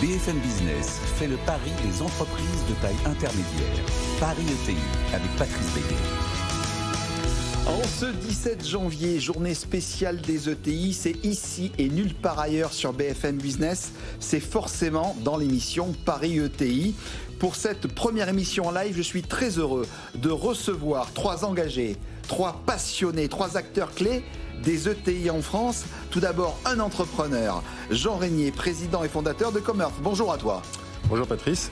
BFM Business fait le pari des entreprises de taille intermédiaire. Paris ETI avec Patrice Béguet. En ce 17 janvier, journée spéciale des ETI, c'est ici et nulle part ailleurs sur BFM Business. C'est forcément dans l'émission Paris ETI. Pour cette première émission en live, je suis très heureux de recevoir 3 engagés, 3 passionnés, 3 acteurs clés des ETI en France. Tout d'abord, un entrepreneur, Jean Régnier, président et fondateur de Commerce. Bonjour à toi. Bonjour Patrice.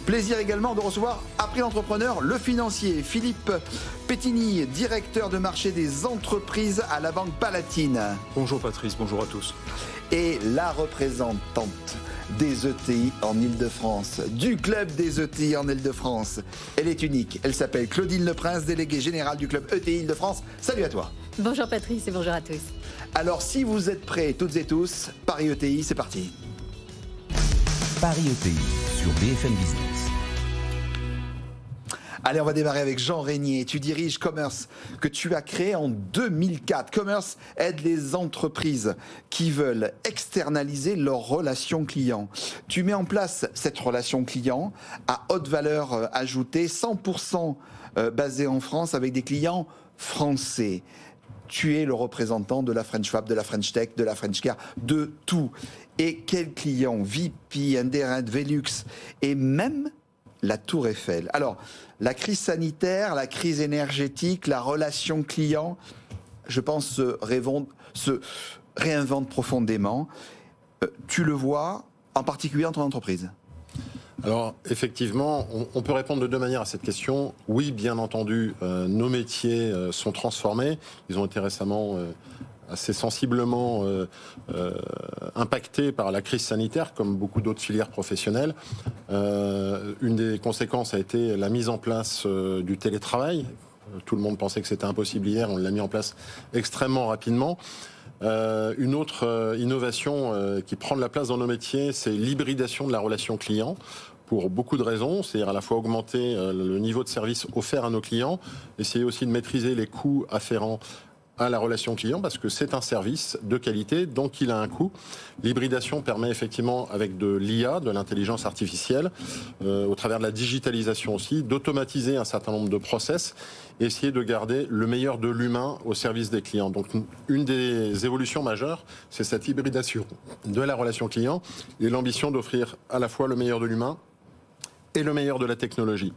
Plaisir également de recevoir, après l'entrepreneur, le financier, Philippe Pétigny, directeur de marché des entreprises à la Banque Palatine. Bonjour Patrice, bonjour à tous. Et la représentante des ETI en Ile-de-France, du club des ETI en Ile-de-France. Elle est unique, elle s'appelle Claudine Leprince, déléguée générale du club ETI Ile-de-France. Salut à toi. Bonjour Patrice et bonjour à tous. Alors si vous êtes prêts toutes et tous, Paris ETI, c'est parti. Paris ETI sur BFM Business. Allez, on va démarrer avec Jean Régnier. Tu diriges Commerce, que tu as créé en 2004. Commerce aide les entreprises qui veulent externaliser leurs relations clients. Tu mets en place cette relation client à haute valeur ajoutée, 100% basée en France avec des clients français. Tu es le représentant de la French Fab, de la French Tech, de la French Care, de tout. Et quels clients? VIP, Indirect, Velux et même la Tour Eiffel. Alors, la crise sanitaire, la crise énergétique, la relation client, je pense, se réinvente profondément. Tu le vois, en particulier dans ton entreprise? Alors, effectivement, on peut répondre de 2 manières à cette question. Oui, bien entendu, nos métiers sont transformés. Ils ont été récemment assez sensiblement impactés par la crise sanitaire, comme beaucoup d'autres filières professionnelles. Une des conséquences a été la mise en place du télétravail. Tout le monde pensait que c'était impossible hier, on l'a mis en place extrêmement rapidement. Une autre innovation qui prend de la place dans nos métiers, c'est l'hybridation de la relation client. Pour beaucoup de raisons, c'est-à-dire à la fois augmenter le niveau de service offert à nos clients, essayer aussi de maîtriser les coûts afférents à la relation client, parce que c'est un service de qualité, donc il a un coût. L'hybridation permet effectivement, avec de l'IA, de l'intelligence artificielle, au travers de la digitalisation aussi, d'automatiser un certain nombre de process et essayer de garder le meilleur de l'humain au service des clients. Donc une des évolutions majeures, c'est cette hybridation de la relation client et l'ambition d'offrir à la fois le meilleur de l'humain et le meilleur de la technologie.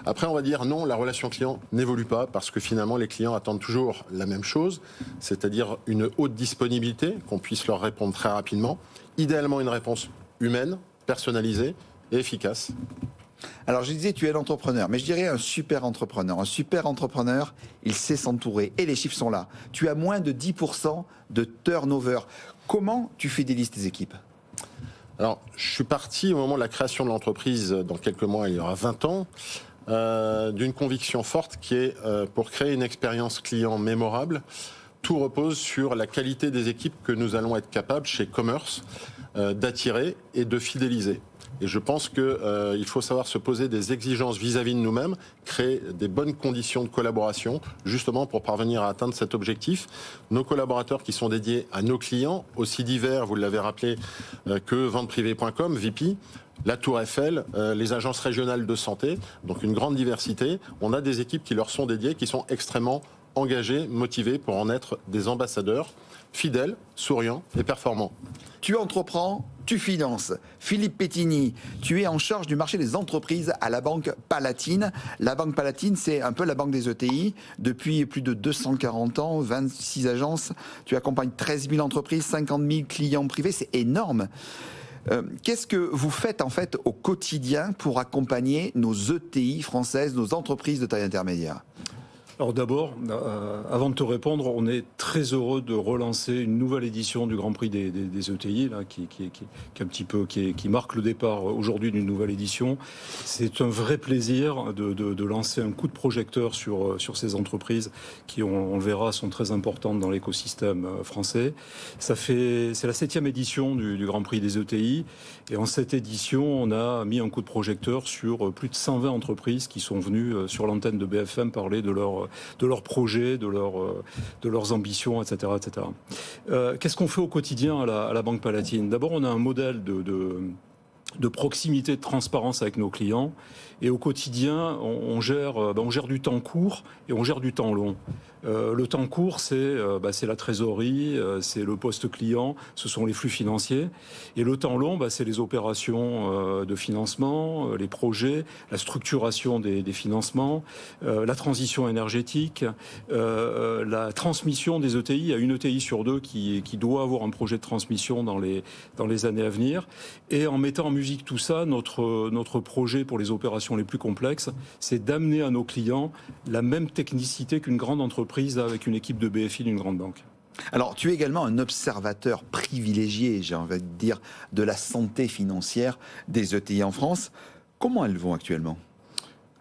Après, on va dire non, la relation client n'évolue pas parce que finalement, les clients attendent toujours la même chose, c'est-à-dire une haute disponibilité, qu'on puisse leur répondre très rapidement, idéalement une réponse humaine, personnalisée et efficace. Alors je disais, tu es l'entrepreneur, mais je dirais un super entrepreneur. Un super entrepreneur, il sait s'entourer et les chiffres sont là. Tu as moins de 10% de turnover. Comment tu fidélises tes équipes ? Alors, je suis parti au moment de la création de l'entreprise, dans quelques mois, il y aura 20 ans, d'une conviction forte qui est pour créer une expérience client mémorable. Tout repose sur la qualité des équipes que nous allons être capables, chez Commerce, d'attirer et de fidéliser. Et je pense qu'il faut savoir se poser des exigences vis-à-vis de nous-mêmes, créer des bonnes conditions de collaboration, justement pour parvenir à atteindre cet objectif. Nos collaborateurs qui sont dédiés à nos clients, aussi divers, vous l'avez rappelé, que venteprivée.com, VIP, la Tour Eiffel, les agences régionales de santé, donc une grande diversité. On a des équipes qui leur sont dédiées, qui sont extrêmement engagées, motivées pour en être des ambassadeurs, fidèles, souriants et performants. Tu entreprends, tu finances. Philippe Pétigny, tu es en charge du marché des entreprises à la Banque Palatine. La Banque Palatine, c'est un peu la banque des ETI. Depuis plus de 240 ans, 26 agences. Tu accompagnes 13 000 entreprises, 50 000 clients privés. C'est énorme. Qu'est-ce que vous faites en fait au quotidien pour accompagner nos ETI françaises, nos entreprises de taille intermédiaire ? Alors d'abord, avant de te répondre, on est très heureux de relancer une nouvelle édition du Grand Prix des ETI, là, qui marque le départ aujourd'hui d'une nouvelle édition. C'est un vrai plaisir de lancer un coup de projecteur sur ces entreprises qui, on le verra, sont très importantes dans l'écosystème français. C'est la 7e édition du Grand Prix des ETI, et en cette édition, on a mis un coup de projecteur sur plus de 120 entreprises qui sont venues sur l'antenne de BFM parler de leurs projets, de leurs ambitions, etc. Qu'est-ce qu'on fait au quotidien à la Banque Palatine ? D'abord, on a un modèle de proximité, de transparence avec nos clients. Et au quotidien, on gère du temps court et on gère du temps long. Le temps court, c'est la trésorerie, c'est le poste client, ce sont les flux financiers. Et le temps long, c'est les opérations de financement, les projets, la structuration des financements, la transition énergétique, la transmission des ETI. Il y a une ETI sur deux qui doit avoir un projet de transmission dans les années à venir. Et en mettant en musique tout ça, notre projet pour les opérations les plus complexes, c'est d'amener à nos clients la même technicité qu'une grande entreprise avec une équipe de BFI d'une grande banque. Alors, tu es également un observateur privilégié, j'ai envie de dire, de la santé financière des ETI en France. Comment elles vont actuellement ?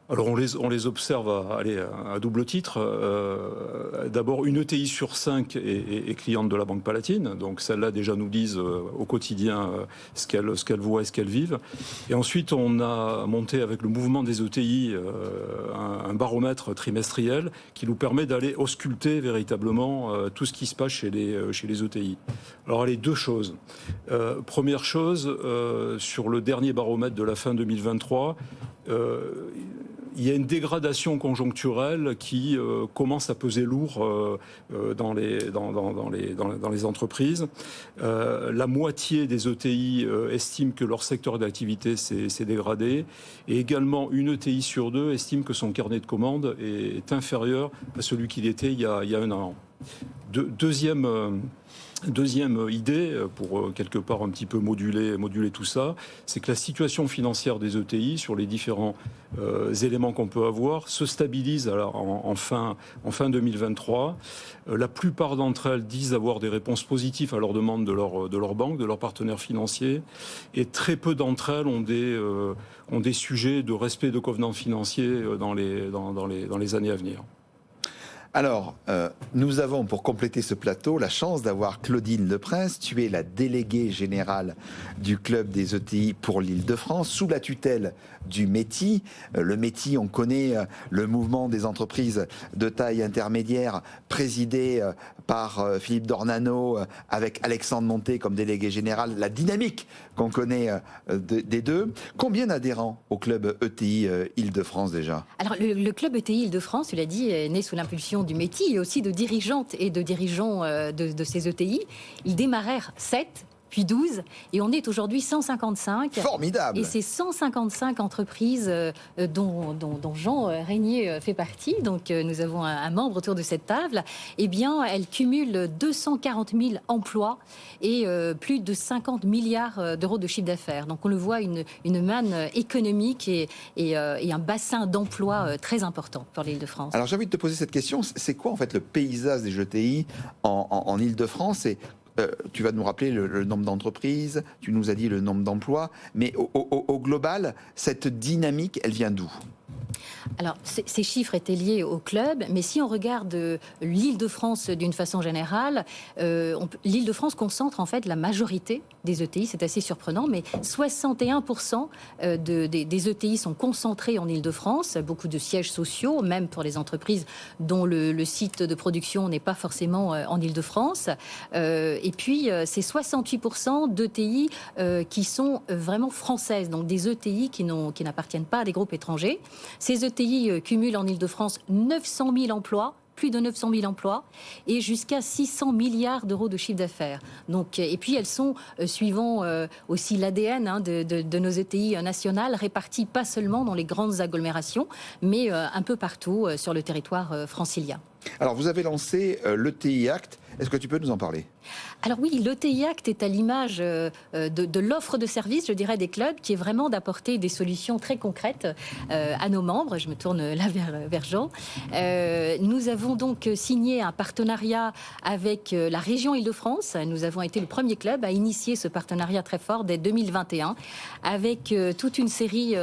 Alors on les observe à double titre. D'abord, une ETI sur 5 est cliente de la Banque Palatine, donc celles-là déjà nous disent au quotidien ce qu'elles voient et ce qu'elles vivent. Et ensuite, on a monté avec le mouvement des ETI un baromètre trimestriel qui nous permet d'aller ausculter véritablement tout ce qui se passe chez les ETI. Alors, les deux choses. Première chose, sur le dernier baromètre de la fin 2023, il y a une dégradation conjoncturelle qui commence à peser lourd dans les entreprises. La moitié des ETI estiment que leur secteur d'activité s'est dégradé. Et également, une ETI sur deux estime que son carnet de commandes est inférieur à celui qu'il était il y a un an. Deuxième idée, pour quelque part un petit peu moduler tout ça, c'est que la situation financière des ETI sur les différents éléments qu'on peut avoir se stabilise en fin 2023. La plupart d'entre elles disent avoir des réponses positives à leurs demandes de leur banque, de leurs partenaires financiers, et très peu d'entre elles ont des sujets de respect de covenants financiers dans les années à venir. Alors, nous avons, pour compléter ce plateau, la chance d'avoir Claudine Leprince. Tu es la déléguée générale du club des ETI pour l'Île-de-France, sous la tutelle du METI. Le METI, on connaît le mouvement des entreprises de taille intermédiaire, présidé par Philippe Dornano, avec Alexandre Monté comme délégué général. La dynamique qu'on connaît des deux. Combien d'adhérents au club ETI Île-de-France déjà ? Alors, le club ETI Île-de-France, tu l'as dit, est né sous l'impulsion du METI et aussi de dirigeantes et de dirigeants de ces ETI. Ils démarrèrent 7, puis 12, et on est aujourd'hui 155. Formidable. Et ces 155 entreprises dont Jean Régnier fait partie, donc nous avons un membre autour de cette table, eh bien, elles cumulent 240 000 emplois et plus de 50 milliards d'euros de chiffre d'affaires. Donc on le voit, une manne économique et un bassin d'emplois très important pour l'Île-de-France. Alors j'ai envie de te poser cette question, c'est quoi en fait le paysage des ETI en Île-de-France ? Et tu vas nous rappeler le nombre d'entreprises, tu nous as dit le nombre d'emplois, mais au global, cette dynamique, elle vient d'où ? Alors, ces chiffres étaient liés au club, mais si on regarde l'Île-de-France d'une façon générale, l'Île-de-France concentre en fait la majorité des ETI, c'est assez surprenant, mais 61% des ETI sont concentrés en Île-de-France, beaucoup de sièges sociaux, même pour les entreprises dont le site de production n'est pas forcément en Île-de-France. Et puis, c'est 68% d'ETI qui sont vraiment françaises, donc des ETI qui n'appartiennent pas à des groupes étrangers. Ces ETI cumulent en Île-de-France 900 000 emplois, plus de 900 000 emplois, et jusqu'à 600 milliards d'euros de chiffre d'affaires. Donc, et puis elles sont, suivant aussi l'ADN de nos ETI nationales, réparties pas seulement dans les grandes agglomérations, mais un peu partout sur le territoire francilien. Alors, vous avez lancé l'ETI Act. Est-ce que tu peux nous en parler ? Alors oui, l'ETI Act est à l'image de l'offre de service, je dirais, des clubs, qui est vraiment d'apporter des solutions très concrètes à nos membres. Je me tourne là vers Jean. Nous avons donc signé un partenariat avec la région Île-de-France. Nous avons été le premier club à initier ce partenariat très fort dès 2021, avec toute une série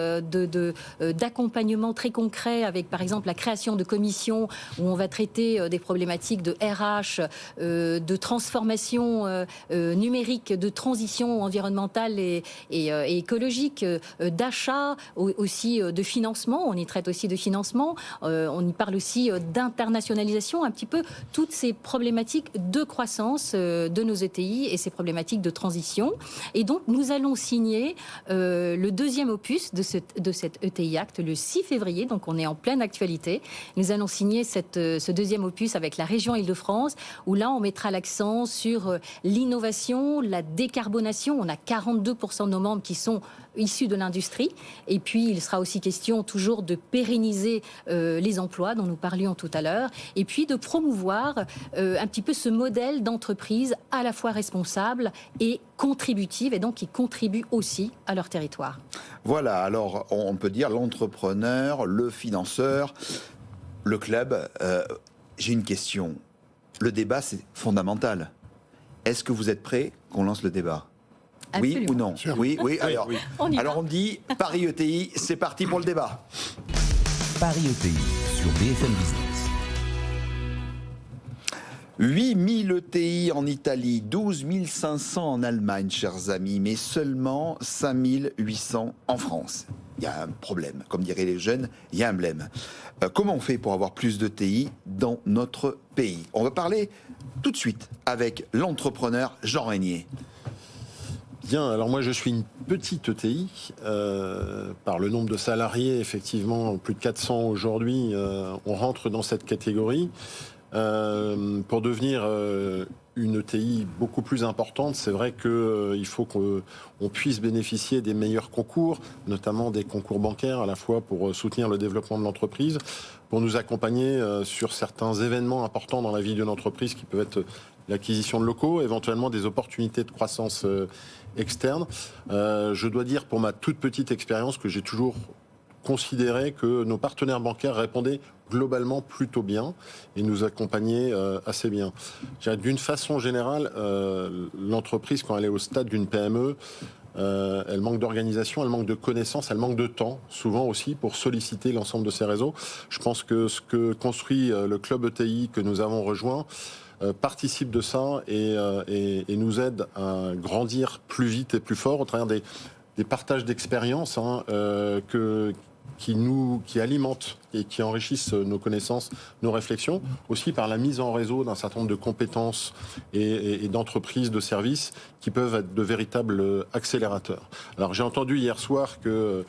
d'accompagnements très concrets, avec par exemple la création de commissions où on va traiter traiter des problématiques de RH, de transformation numérique, de transition environnementale et écologique, d'achat, aussi de financement. On y traite aussi de financement. On y parle aussi d'internationalisation, un petit peu toutes ces problématiques de croissance de nos ETI et ces problématiques de transition. Et donc, nous allons signer le deuxième opus de cet ETI Act le 6 février. Donc, on est en pleine actualité. Nous allons signer ce deuxième opus avec la région Île-de-France, où là, on mettra l'accent sur l'innovation, la décarbonation. On a 42% de nos membres qui sont issus de l'industrie. Et puis, il sera aussi question toujours de pérenniser les emplois dont nous parlions tout à l'heure, et puis de promouvoir un petit peu ce modèle d'entreprise à la fois responsable et contributive, et donc qui contribue aussi à leur territoire. Voilà, alors on peut dire l'entrepreneur, le financeur, le club. J'ai une question. Le débat, c'est fondamental. Est-ce que vous êtes prêts qu'on lance le débat ? Absolument. Oui ou non ? Oui. Alors, on dit Paris ETI, c'est parti pour le débat. Paris ETI sur BFM Business. 8000 ETI en Italie, 12 500 en Allemagne, chers amis, mais seulement 5800 en France. Il y a un problème. Comme diraient les jeunes, il y a un blême. Comment on fait pour avoir plus d'ETI dans notre pays ? On va parler tout de suite avec l'entrepreneur Jean Régnier. Bien, alors moi je suis une petite ETI, par le nombre de salariés, effectivement, plus de 400 aujourd'hui, on rentre dans cette catégorie. Pour devenir une ETI beaucoup plus importante, c'est vrai qu'il faut qu'on puisse bénéficier des meilleurs concours, notamment des concours bancaires, à la fois pour soutenir le développement de l'entreprise, pour nous accompagner sur certains événements importants dans la vie d'une entreprise qui peuvent être l'acquisition de locaux, éventuellement des opportunités de croissance externe. Je dois dire, pour ma toute petite expérience, que j'ai toujours considéré que nos partenaires bancaires répondaient globalement plutôt bien et nous accompagnaient assez bien. D'une façon générale, l'entreprise, quand elle est au stade d'une PME, elle manque d'organisation, elle manque de connaissances, elle manque de temps, souvent aussi, pour solliciter l'ensemble de ces réseaux. Je pense que ce que construit le club ETI que nous avons rejoint participe de ça et nous aide à grandir plus vite et plus fort au travers des partages d'expériences qui alimentent et qui enrichissent nos connaissances, nos réflexions, aussi par la mise en réseau d'un certain nombre de compétences et d'entreprises, de services qui peuvent être de véritables accélérateurs. Alors j'ai entendu hier soir que,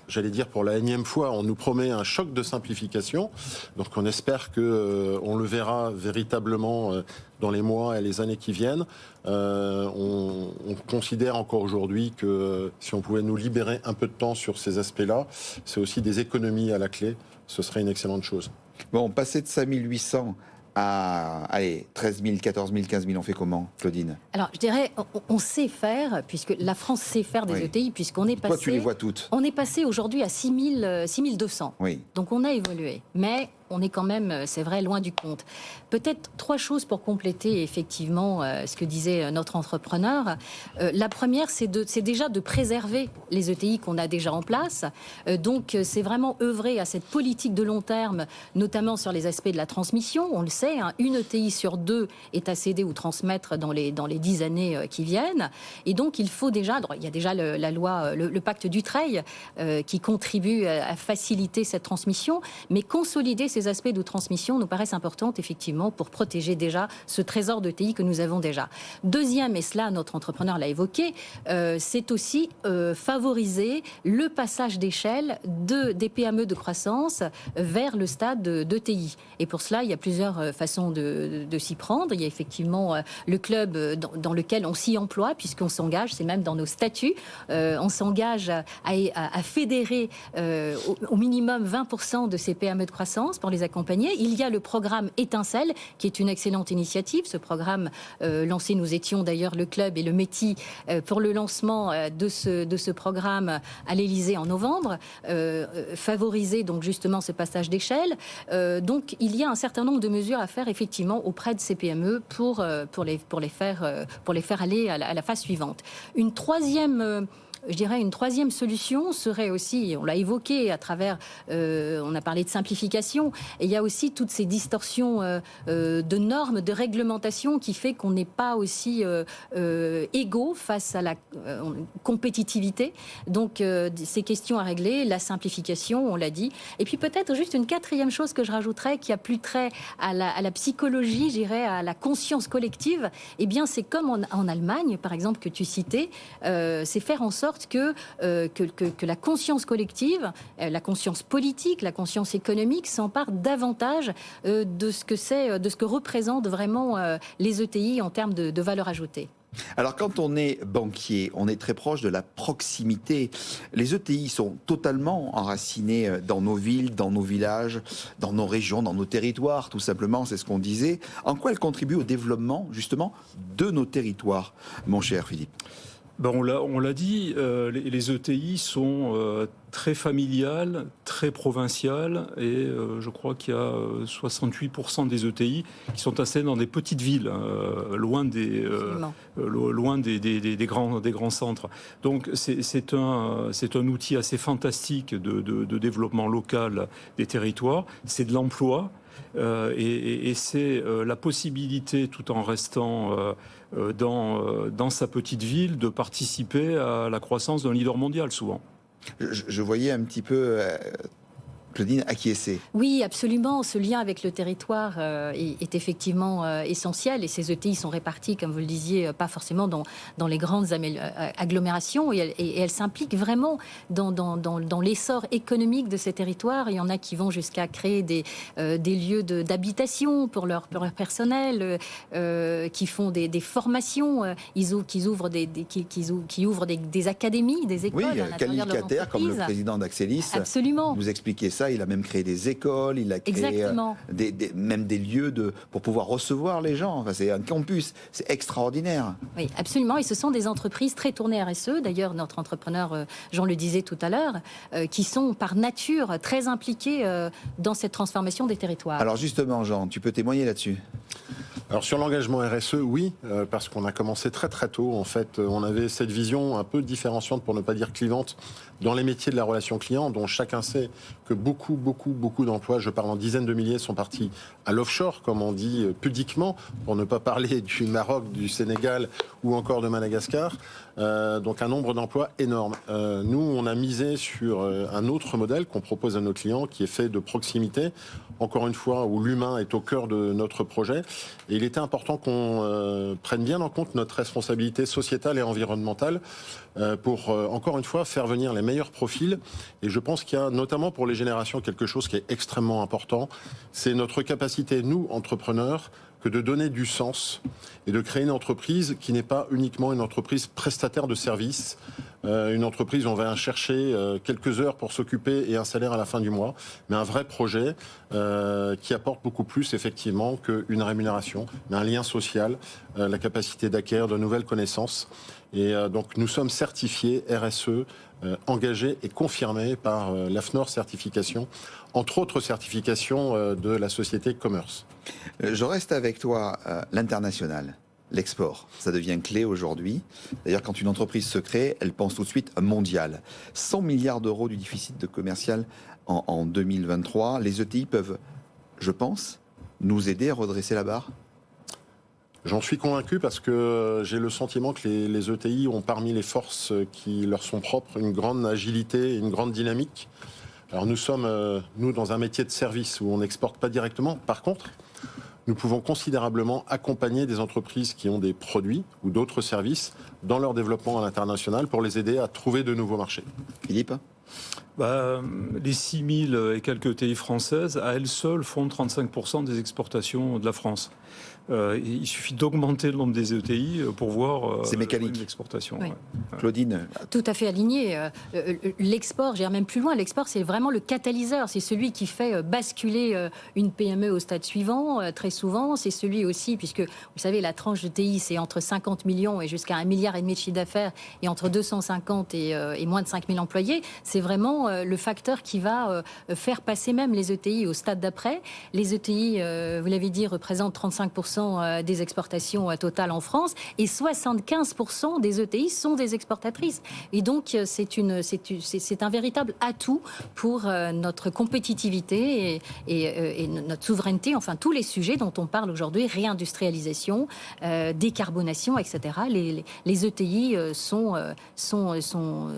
j'allais dire pour la énième fois, on nous promet un choc de simplification, donc on espère qu'on le verra véritablement dans les mois et les années qui viennent. On considère encore aujourd'hui que si on pouvait nous libérer un peu de temps sur ces aspects-là, c'est aussi des économies à la clé, ce serait une excellente chose. Bon, passer de 5800 à 13 000, 14 000, 15 000, on fait comment, Claudine ? Alors, je dirais, on sait faire, puisque la France sait faire des ETI, puisqu'on est passé... Toi, tu les vois toutes. On est passé aujourd'hui à 6 200. Oui. Donc, on a évolué. Mais on est quand même, c'est vrai, loin du compte. Peut-être 3 choses pour compléter effectivement ce que disait notre entrepreneur. La première, c'est déjà de préserver les ETI qu'on a déjà en place. Donc, c'est vraiment œuvrer à cette politique de long terme, notamment sur les aspects de la transmission. On le sait, une ETI sur 2 est à céder ou transmettre dans les 10 années qui viennent. Et donc, il faut déjà... Il y a déjà la loi, le pacte Dutreil, qui contribue à faciliter cette transmission, mais consolider ces aspects de transmission nous paraissent importants, effectivement, pour protéger déjà ce trésor d'ETI que nous avons déjà. Deuxième, et cela, notre entrepreneur l'a évoqué, c'est aussi favoriser le passage d'échelle des PME de croissance vers le stade d'ETI. Et pour cela, il y a plusieurs façons de s'y prendre. Il y a effectivement le club dans lequel on s'y emploie, puisqu'on s'engage, c'est même dans nos statuts, on s'engage à fédérer au minimum 20% de ces PME de croissance pour les accompagner. Il y a le programme Étincelle, qui est une excellente initiative. Ce programme lancé, nous étions d'ailleurs le club et le METI pour le lancement de ce programme à l'Élysée en novembre, favoriser donc justement ce passage d'échelle. Donc il y a un certain nombre de mesures à faire effectivement auprès de ces PME pour les faire aller à la phase suivante. Une troisième je dirais une troisième solution serait aussi, on l'a évoqué à travers, on a parlé de simplification, et il y a aussi toutes ces distorsions de normes, de réglementation qui fait qu'on n'est pas aussi égaux face à la compétitivité. Donc ces questions à régler, la simplification, on l'a dit. Et puis peut-être juste une quatrième chose que je rajouterais, qui a plus trait à la psychologie, je dirais à la conscience collective. Eh bien, c'est comme en Allemagne, par exemple, que tu citais, c'est faire en sorte que la conscience collective, la conscience politique, la conscience économique s'empare davantage de ce que représentent vraiment les ETI en termes de valeur ajoutée. Alors quand on est banquier, on est très proche de la proximité. Les ETI sont totalement enracinés dans nos villes, dans nos villages, dans nos régions, dans nos territoires, tout simplement, c'est ce qu'on disait. En quoi elles contribuent au développement, justement, de nos territoires, mon cher Philippe ? Ben on l'a dit, les ETI sont très familiales, très provinciales, et je crois qu'il y a 68% des ETI qui sont installés dans des petites villes, loin des grands centres. Donc c'est un outil assez fantastique de développement local des territoires. C'est de l'emploi. Et c'est la possibilité, tout en restant dans sa petite ville, de participer à la croissance d'un leader mondial, souvent. Je voyais un petit peu Claudine acquiescer. Oui, absolument. Ce lien avec le territoire est effectivement essentiel, et ces ETI sont répartis, comme vous le disiez, pas forcément dans les grandes agglomérations, et elles s'impliquent vraiment dans l'essor économique de ces territoires. Il y en a qui vont jusqu'à créer des lieux d'habitation pour leur personnel, qui font des formations, qui ouvrent des académies, des écoles. Oui, Khalil Kater, comme le président d'Axelis, absolument. Vous expliquez ça. Il a même créé des écoles, il a créé même des lieux pour pouvoir recevoir les gens. Enfin, c'est un campus, c'est extraordinaire. Oui, absolument. Et ce sont des entreprises très tournées RSE. D'ailleurs, notre entrepreneur, Jean le disait tout à l'heure, qui sont par nature très impliqués dans cette transformation des territoires. Alors justement, Jean, tu peux témoigner là-dessus ? Alors sur l'engagement RSE, oui, parce qu'on a commencé très très tôt. En fait, on avait cette vision un peu différenciante, pour ne pas dire clivante, dans les métiers de la relation client, dont chacun sait que beaucoup d'emplois, je parle en dizaines de milliers, sont partis à l'offshore, comme on dit pudiquement, pour ne pas parler du Maroc, du Sénégal ou encore de Madagascar. Donc un nombre d'emplois énorme. Nous, on a misé sur un autre modèle qu'on propose à nos clients, qui est fait de proximité, encore une fois, où l'humain est au cœur de notre projet. Et il était important qu'on prenne bien en compte notre responsabilité sociétale et environnementale pour, encore une fois, faire venir les meilleurs profils. Et je pense qu'il y a, notamment pour les générations, quelque chose qui est extrêmement important. C'est notre capacité, nous, entrepreneurs, que de donner du sens et de créer une entreprise qui n'est pas uniquement une entreprise prestataire de services, une entreprise où on va chercher quelques heures pour s'occuper et un salaire à la fin du mois, mais un vrai projet qui apporte beaucoup plus effectivement qu'une rémunération, mais un lien social, la capacité d'acquérir de nouvelles connaissances. Et donc nous sommes certifiés RSE, engagés et confirmés par l'AFNOR certification, entre autres certifications de la société Commerce. Je reste avec toi, l'international, l'export, ça devient clé aujourd'hui. D'ailleurs, quand une entreprise se crée, elle pense tout de suite mondial. 100 milliards d'euros du déficit commercial en 2023. Les ETI peuvent, je pense, nous aider à redresser la barre ? J'en suis convaincu parce que j'ai le sentiment que les ETI ont parmi les forces qui leur sont propres une grande agilité, une grande dynamique. Alors nous sommes, nous, dans un métier de service où on n'exporte pas directement. Par contre, nous pouvons considérablement accompagner des entreprises qui ont des produits ou d'autres services dans leur développement à l'international pour les aider à trouver de nouveaux marchés. Philippe ? Les 6000 et quelques ETI françaises, à elles seules, font 35% des exportations de la France. Il suffit d'augmenter le nombre des ETI pour voir l'exportation. Oui. Ouais. Claudine ? Tout à fait aligné. L'export, j'irai même plus loin, l'export c'est vraiment le catalyseur, c'est celui qui fait basculer une PME au stade suivant, très souvent. C'est celui aussi, puisque vous savez, la tranche de TI c'est entre 50 millions et jusqu'à 1,5 milliard de chiffre d'affaires, et entre 250 et moins de 5000 employés. C'est vraiment le facteur qui va faire passer même les ETI au stade d'après. Les ETI, vous l'avez dit, représentent 35% 40% des exportations totales en France et 75% des ETI sont des exportatrices. Et donc, c'est un véritable atout pour notre compétitivité et notre souveraineté, enfin tous les sujets dont on parle aujourd'hui, réindustrialisation, décarbonation, etc. Les ETI sont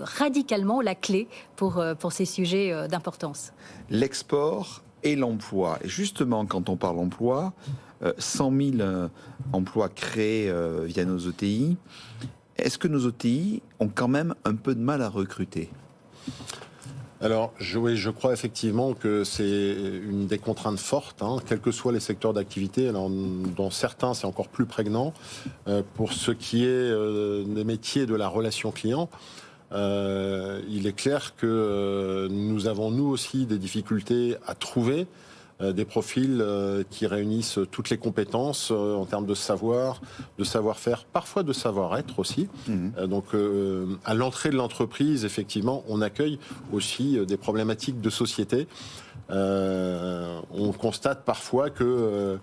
radicalement la clé pour ces sujets d'importance. L'export et l'emploi. Et justement, quand on parle emploi, 100 000 emplois créés via nos ETI, est-ce que nos ETI ont quand même un peu de mal à recruter ? Alors, je crois effectivement que c'est une des contraintes fortes, quels que soient les secteurs d'activité. Alors, dans certains, c'est encore plus prégnant. Pour ce qui est des métiers de la relation client, il est clair que nous avons, nous aussi, des difficultés à trouver des profils qui réunissent toutes les compétences en termes de savoir, de savoir-faire, parfois de savoir-être aussi. Donc, à l'entrée de l'entreprise, effectivement, on accueille aussi des problématiques de société. On constate parfois que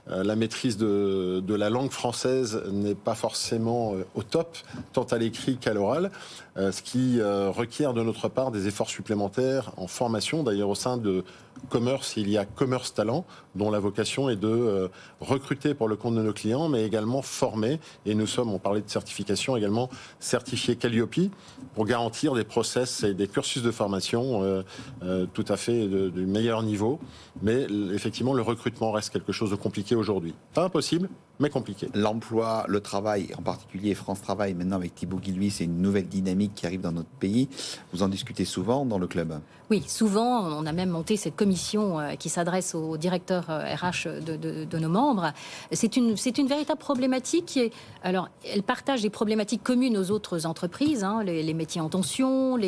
la maîtrise de la langue française n'est pas forcément au top, tant à l'écrit qu'à l'oral, ce qui requiert de notre part des efforts supplémentaires en formation. D'ailleurs, au sein de Commerce, il y a Commerce Talent, dont la vocation est de recruter pour le compte de nos clients, mais également former. Et nous sommes, on parlait de certification, également certifiés Calliope pour garantir des process et des cursus de formation tout à fait du meilleur niveau. Mais effectivement, le recrutement reste quelque chose de compliqué aujourd'hui. Pas impossible, mais compliqué. L'emploi, le travail, en particulier France Travail, maintenant avec Thibaut Guilhuy, c'est une nouvelle dynamique qui arrive dans notre pays. Vous en discutez souvent dans le club ? Oui, souvent. On a même monté cette commission qui s'adresse aux directeurs RH de nos membres. C'est une véritable problématique. Alors, elle partage des problématiques communes aux autres entreprises, les métiers en tension,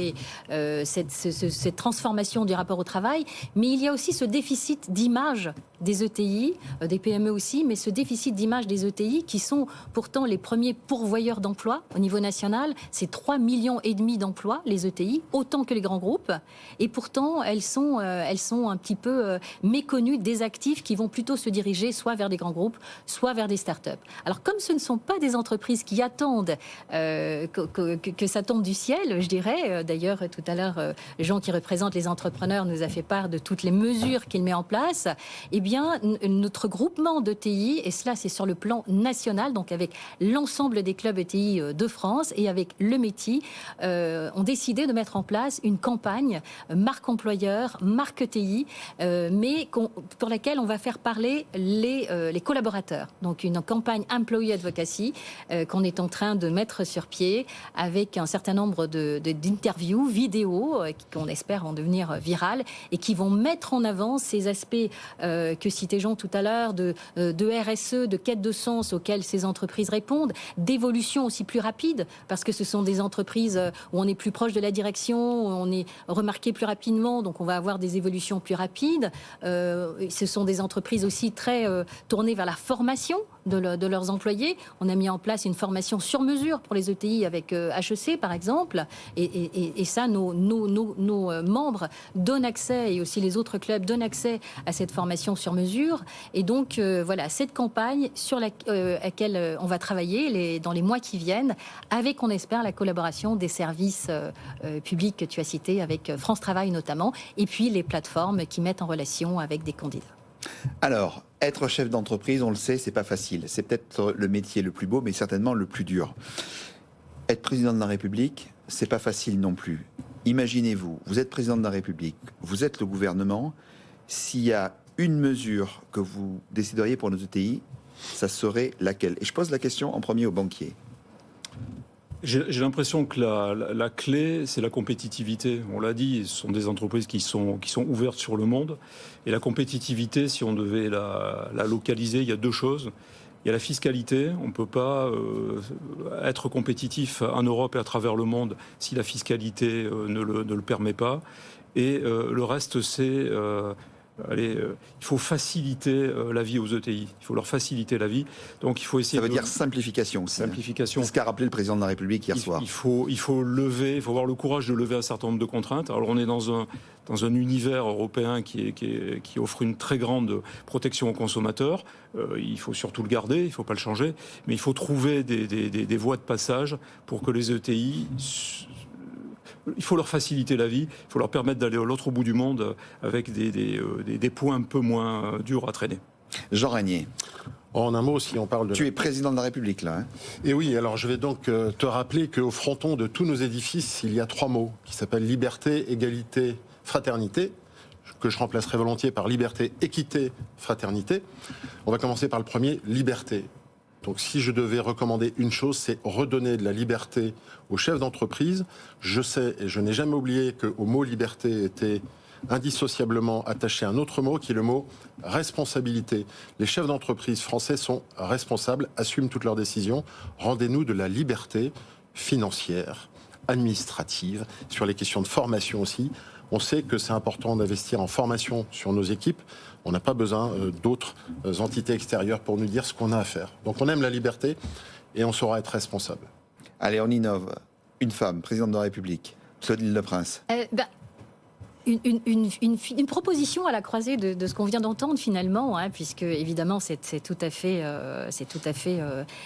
cette transformation du rapport au travail. Mais il y a aussi ce déficit d'image des ETI, des PME aussi, mais ce déficit d'image des ETI qui sont pourtant les premiers pourvoyeurs d'emplois au niveau national. C'est 3,5 millions d'emplois, les ETI, autant que les grands groupes. Et pourtant, elles sont un petit peu méconnues des actifs qui vont plutôt se diriger soit vers des grands groupes, soit vers des start-up. Alors, comme ce ne sont pas des entreprises qui attendent que ça tombe du ciel, je dirais, d'ailleurs, tout à l'heure, Jean qui représente les entrepreneurs nous a fait part de toutes les mesures qu'il met en place, eh bien, notre groupement d'ETI, et cela c'est sur le plan national, donc avec l'ensemble des clubs ETI de France et avec le METI, ont décidé de mettre en place une campagne marque employeur, marque ETI, mais pour laquelle on va faire parler les collaborateurs. Donc une campagne Employee Advocacy qu'on est en train de mettre sur pied avec un certain nombre d'interviews, vidéos, qu'on espère vont devenir virales et qui vont mettre en avant ces aspects que citait Jean tout à l'heure, de RSE, de quête de sens auxquelles ces entreprises répondent, d'évolution aussi plus rapide, parce que ce sont des entreprises où on est plus proche de la direction, où on est remarqué plus rapidement, donc on va avoir des évolutions plus rapides. Ce sont des entreprises aussi très tournées vers la formation de leurs employés. On a mis en place une formation sur mesure pour les ETI avec HEC, par exemple, et ça, nos membres donnent accès, et aussi les autres clubs donnent accès à cette formation sur mesure. Et donc, voilà, cette campagne sur laquelle on va travailler dans les mois qui viennent, avec, on espère, la collaboration des services publics que tu as cités, avec France Travail notamment, et puis les plateformes qui mettent en relation avec des candidats. Alors, être chef d'entreprise, on le sait, c'est pas facile. C'est peut-être le métier le plus beau, mais certainement le plus dur. Être président de la République, c'est pas facile non plus. Imaginez-vous, vous êtes président de la République, vous êtes le gouvernement. S'il y a une mesure que vous décideriez pour nos ETI, ça serait laquelle ? Et je pose la question en premier aux banquiers. J'ai l'impression que la clé, c'est la compétitivité. On l'a dit, ce sont des entreprises qui sont ouvertes sur le monde. Et la compétitivité, si on devait la localiser, il y a deux choses. Il y a la fiscalité. On ne peut pas être compétitif en Europe et à travers le monde si la fiscalité ne le permet pas. Et le reste, c'est il faut faciliter la vie aux ETI. Il faut leur faciliter la vie. Donc il faut essayer. Ça veut dire simplification aussi. Simplification. C'est ce qu'a rappelé le président de la République hier soir. Il faut avoir le courage de lever un certain nombre de contraintes. Alors on est dans un univers européen qui offre une très grande protection aux consommateurs. Il faut surtout le garder, il ne faut pas le changer. Mais il faut trouver des voies de passage pour que les ETI... Il faut leur faciliter la vie, il faut leur permettre d'aller à l'autre bout du monde avec des points un peu moins durs à traîner. Jean Régnier. En un mot, si on parle de... Tu es président de la République, là. Et oui, alors je vais donc te rappeler qu'au fronton de tous nos édifices, il y a 3 mots qui s'appellent liberté, égalité, fraternité, que je remplacerai volontiers par liberté, équité, fraternité. On va commencer par le premier, liberté. Donc si je devais recommander une chose, c'est redonner de la liberté aux chefs d'entreprise. Je sais, et je n'ai jamais oublié qu'au mot liberté était indissociablement attaché un autre mot, qui est le mot responsabilité. Les chefs d'entreprise français sont responsables, assument toutes leurs décisions. Rendez-nous de la liberté financière, administrative, sur les questions de formation aussi. On sait que c'est important d'investir en formation sur nos équipes. On n'a pas besoin d'autres entités extérieures pour nous dire ce qu'on a à faire. Donc on aime la liberté et on saura être responsable. Allez, on innove. Une femme, présidente de la République, Claudine Leprince. Une proposition à la croisée de ce qu'on vient d'entendre finalement, puisque évidemment c'est tout à fait,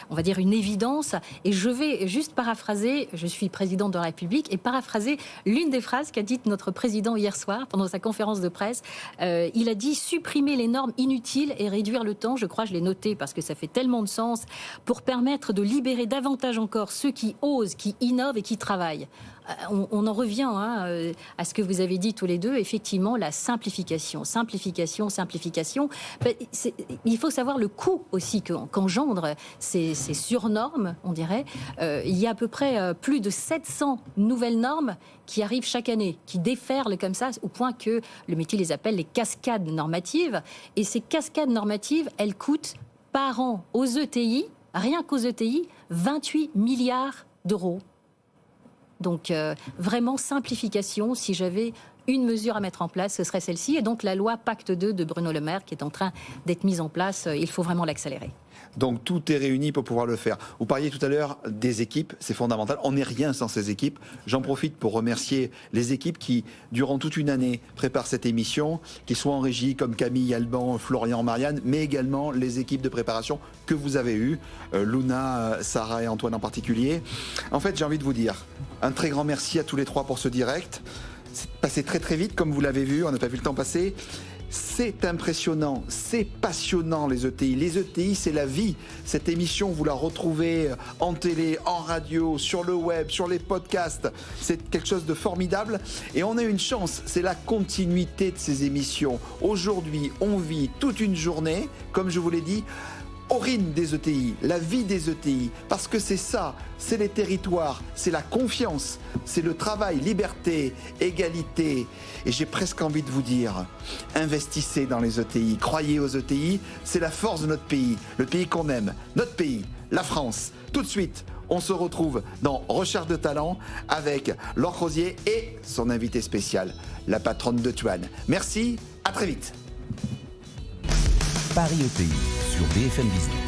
on va dire une évidence. Et je vais juste paraphraser, je suis présidente de la République, et paraphraser l'une des phrases qu'a dite notre président hier soir pendant sa conférence de presse. Il a dit supprimer les normes inutiles et réduire le temps. Je crois, je l'ai noté parce que ça fait tellement de sens, pour permettre de libérer davantage encore ceux qui osent, qui innovent et qui travaillent. On en revient à ce que vous avez dit tous les deux, effectivement, la simplification. Il faut savoir le coût aussi qu'engendrent ces surnormes, on dirait. Il y a à peu près plus de 700 nouvelles normes qui arrivent chaque année, qui déferlent comme ça, au point que le métier les appelle les cascades normatives. Et ces cascades normatives, elles coûtent par an aux ETI, rien qu'aux ETI, 28 milliards d'euros. Donc vraiment simplification, si j'avais une mesure à mettre en place, ce serait celle-ci. Et donc la loi Pacte 2 de Bruno Le Maire qui est en train d'être mise en place, il faut vraiment l'accélérer. Donc tout est réuni pour pouvoir le faire. Vous parliez tout à l'heure des équipes, c'est fondamental. On n'est rien sans ces équipes. J'en profite pour remercier les équipes qui, durant toute une année, préparent cette émission, qui soient en régie comme Camille, Alban, Florian, Marianne, mais également les équipes de préparation que vous avez eues, Luna, Sarah et Antoine en particulier. En fait, j'ai envie de vous dire un très grand merci à tous les 3 pour ce direct. C'est passé très très vite, comme vous l'avez vu, on n'a pas vu le temps passer. C'est impressionnant, c'est passionnant les ETI. Les ETI, c'est la vie. Cette émission, vous la retrouvez en télé, en radio, sur le web, sur les podcasts. C'est quelque chose de formidable. Et on a une chance, c'est la continuité de ces émissions. Aujourd'hui, on vit toute une journée, comme je vous l'ai dit, au rythme des ETI, la vie des ETI, parce que c'est ça, c'est les territoires, c'est la confiance, c'est le travail, liberté, égalité. Et j'ai presque envie de vous dire, investissez dans les ETI, croyez aux ETI, c'est la force de notre pays, le pays qu'on aime, notre pays, la France. Tout de suite, on se retrouve dans Recherche de talent avec Laure Rosier et son invité spécial, la patronne de Tuan. Merci, à très vite. Paris ETI sur BFM Business.